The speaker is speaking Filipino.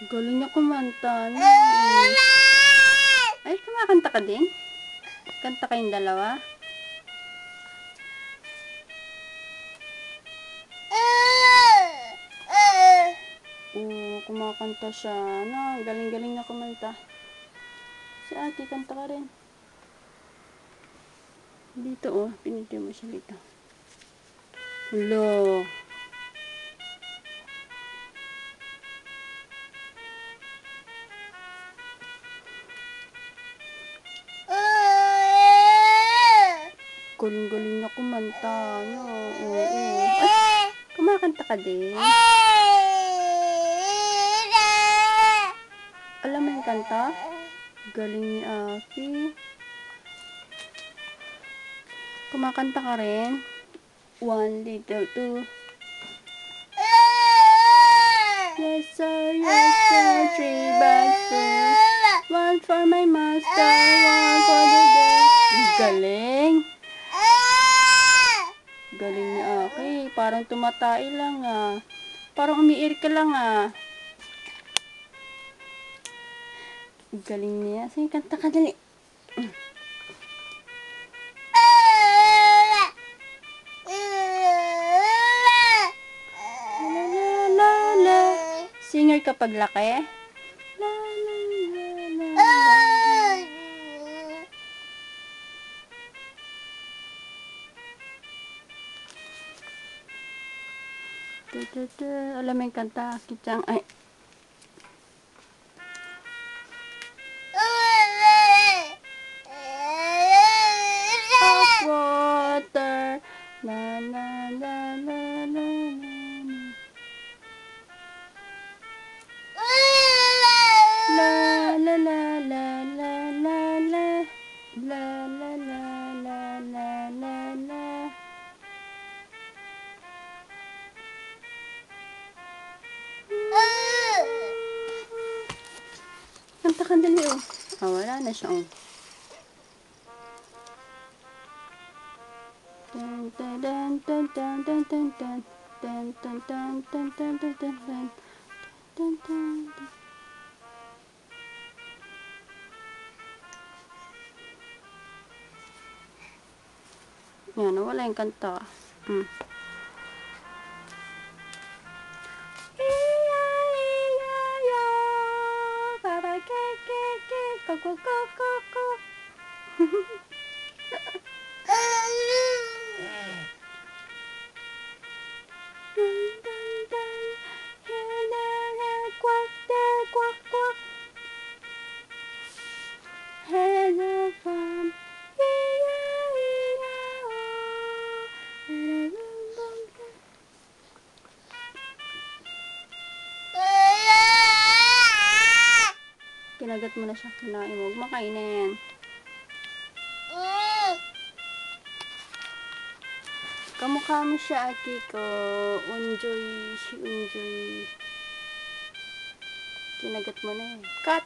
Galing niya kumanta, no? Ay, kumakanta ka din? Kanta kayong dalawa? Kumakanta siya, no? Galing-galing na kumanta. Si ate, kanta ka rin. Dito, oh. Piniti mo siya dito. Hello. Galing-galing na kumanta, no? Oo. Ay, kumakanta ka din? Alam mo yung kanta? Galing ni Aki. Kumakanta ka rin? 1 little 2. Yes sir, 3 bags full. 1 for my master, 1 for the day. Galing! Galing ni Aki. Parang tumatai lang ah. Parang umiir ka lang ah. Galing niya. Sige, kanta ka dali. La la la la. Singer ka paglaki? La la la la la. Alam mo yung kanta? Kitang ay. Water. La la la la la la la la la la la la la la la la la la la. Kanta ka dali oh. Wala na siya oh. Dun dun dun dun dun dun dun dun dun dun dun dun dun dun dun dun dun. Yan, wala yung kanta. Baba ke ke ke ko ko ko ko ko. Kinagat mo na siya, kinain mo. Huwag makainin. Kamukha mo siya, Aki ko. Unjoy, si Unjoy. Kinagat mo na eh. Cut!